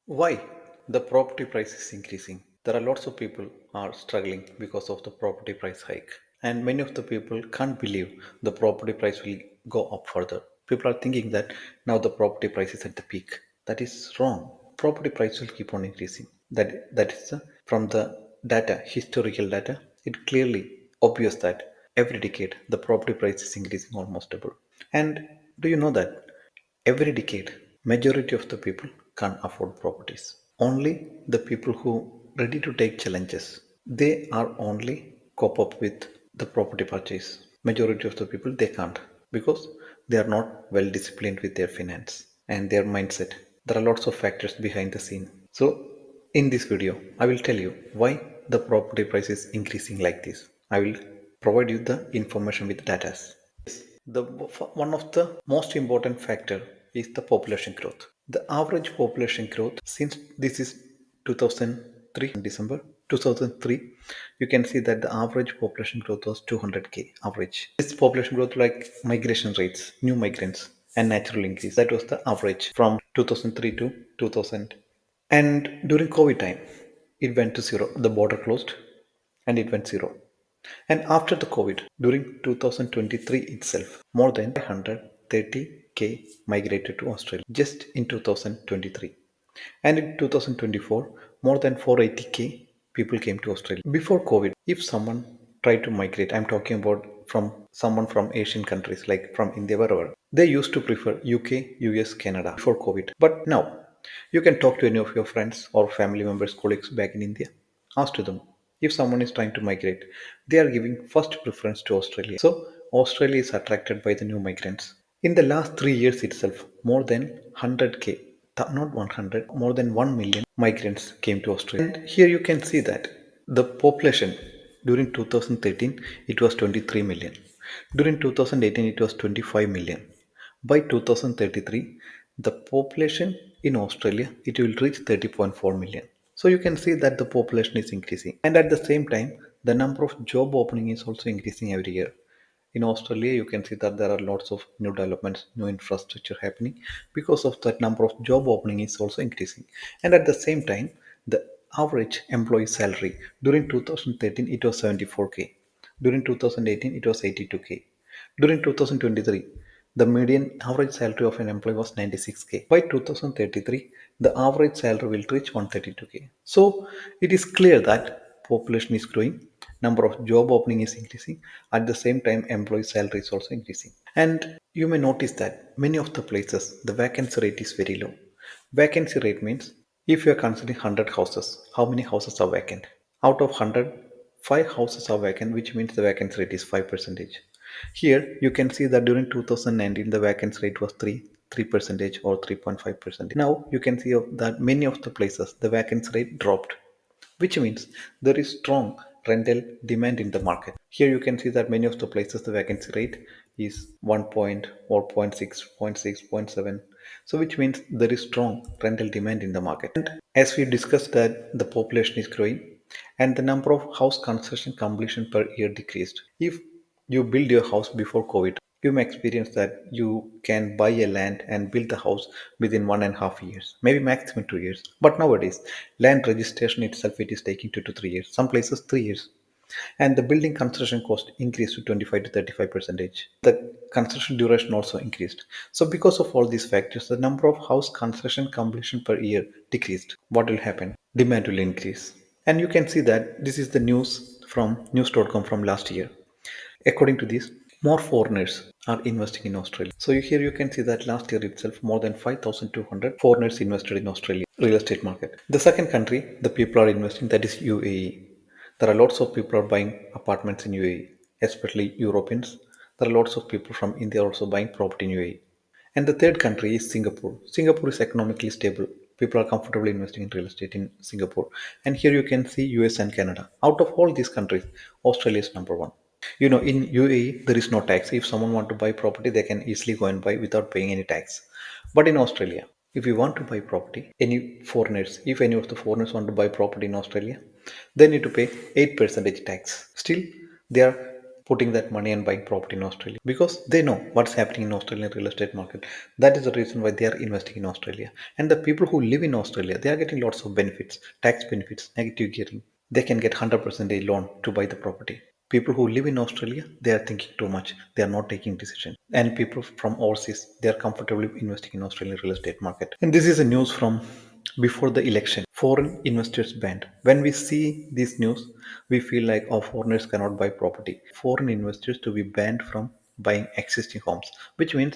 Why the property price is increasing? There are lots of people are struggling because of the property price hike, and many of the people can't believe the property price will go up further. People are thinking that now the property price is at the peak. That is wrong. Property price will keep on increasing. That is from the data, historical data. It clearly obvious that every decade the property price is increasing almost double. And do you know that every decade, majority of the people can't afford properties. Only the people who ready to take challenges, they are only cope up with the property purchase. Majority of the people they can't because they are not well disciplined with their finance and their mindset. There are lots of factors behind the scene. So in this video, I will tell you why the property price is increasing like this. I will provide you the information with data. The one of the most important factor is the population growth. The average population growth since this is 2003 December 2003, you can see that the average population growth was 200k average. This population growth like migration rates, new migrants and natural increase. That was the average from 2003 to 2000. And during COVID time, it went to zero. The border closed and it went zero. And after the COVID, during 2023 itself, more than 130k migrated to Australia just in 2023. And in 2024, more than 480k people came to Australia. Before COVID, if someone tried to migrate, I'm talking about from someone from Asian countries like from India, wherever, they used to prefer UK, US, Canada before COVID. But now, you can talk to any of your friends or family members, colleagues back in India. Ask to them if someone is trying to migrate, they are giving first preference to Australia. So Australia is attracted by the new migrants. In the last 3 years itself, more than 100k, not 100, more than 1 million migrants came to Australia. And here you can see that the population during 2013 it was 23 million. During 2018 it was 25 million. By 2033, the population in Australia it will reach 30.4 million. So you can see that the population is increasing, and at the same time, the number of job opening is also increasing every year. In Australia, you can see that there are lots of new developments, new infrastructure happening. Because of that, number of job opening is also increasing, and at the same time, the average employee salary during 2013 it was 74k. During 2018, it was 82k. During 2023, the median average salary of an employee was 96k. By 2033, the average salary will reach 132k. So it is clear that population is growing, number of job opening is increasing, at the same time employee salary is also increasing. And you may notice that many of the places the vacancy rate is very low. Vacancy rate means if you are considering 100 houses, how many houses are vacant? Out of 100, 5 houses are vacant, which means the vacancy rate is 5%. Here you can see that during 2019 the vacancy rate was 3% or 3.5%. Now you can see that many of the places the vacancy rate dropped, which means there is strong rental demand in the market. Here you can see that many of the places the vacancy rate is 1 point or 0.6, 0.6, 0.7. So which means there is strong rental demand in the market. And as we discussed that the population is growing and the number of house construction completion per year decreased. If you build your house before COVID, you may experience that you can buy a land and build the house within 1.5 years, maybe maximum 2 years. But nowadays, land registration itself it is taking 2 to 3 years, some places 3 years, and the building construction cost increased to 25 to 35 percentage. The construction duration also increased. So because of all these factors, the number of house construction completion per year decreased. What will happen? Demand will increase. And you can see that this is the news from news.com from last year. According to this, more foreigners are investing in Australia. So here you can see that last year itself, more than 5,200 foreigners invested in Australia real estate market. The second country the people are investing that is UAE. There are lots of people are buying apartments in UAE, especially Europeans. There are lots of people from India also buying property in UAE. And the third country is Singapore. Singapore is economically stable. People are comfortably investing in real estate in Singapore. And here you can see US and Canada. Out of all these countries, Australia is number one. You know, in UAE, there is no tax. If someone want to buy property, they can easily go and buy without paying any tax. But in Australia, if you want to buy property, any foreigners, if any of the foreigners want to buy property in Australia, they need to pay 8% tax. Still, they are putting that money and buying property in Australia because they know what's happening in Australian real estate market. That is the reason why they are investing in Australia. And the people who live in Australia, they are getting lots of benefits, tax benefits, negative gearing. They can get 100% a loan to buy the property. People who live in Australia, they are thinking too much. They are not taking decision. And people from overseas, they are comfortably investing in Australian real estate market. And this is a news from before the election. Foreign investors banned. When we see this news, we feel like our foreigners cannot buy property. Foreign investors to be banned from buying existing homes, which means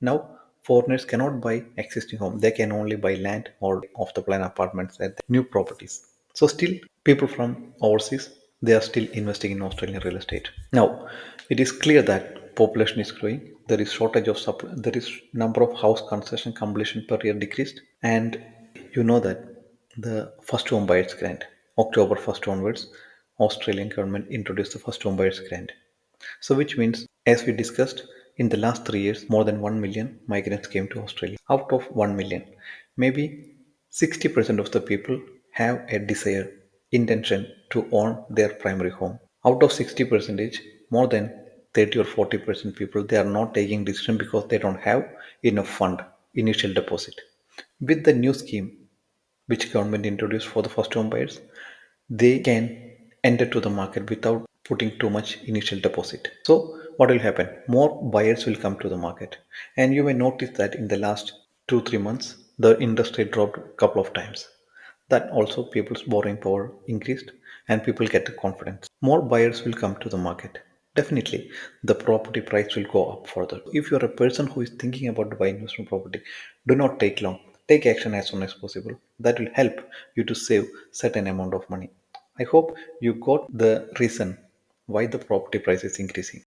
now foreigners cannot buy existing home. They can only buy land or off the plan apartments at the new properties. So still people from overseas they are still investing in Australian real estate. Now it is clear that population is growing. There is shortage of supply. There is number of house construction completion per year decreased, and you know that the first home buyers grant October 1st onwards, Australian government introduced the first home buyers grant. So, which means, as we discussed, in the last 3 years, more than 1 million migrants came to Australia. Out of 1 million, maybe 60% of the people have a desire, intention to own their primary home. Out of 60 percentage, more than 30 or 40% people, they are not taking decision because they don't have enough fund, initial deposit. With the new scheme, which government introduced for the first home buyers, they can enter to the market without putting too much initial deposit. So what will happen? More buyers will come to the market. And you may notice that in the last 2 3 months, the industry dropped a couple of times. That also people's borrowing power increased and people get the confidence. More buyers will come to the market. Definitely, the property price will go up further. If you're a person who is thinking about buying investment property, do not take long. Take action as soon as possible. That will help you to save certain amount of money. I hope you got the reason why the property price is increasing.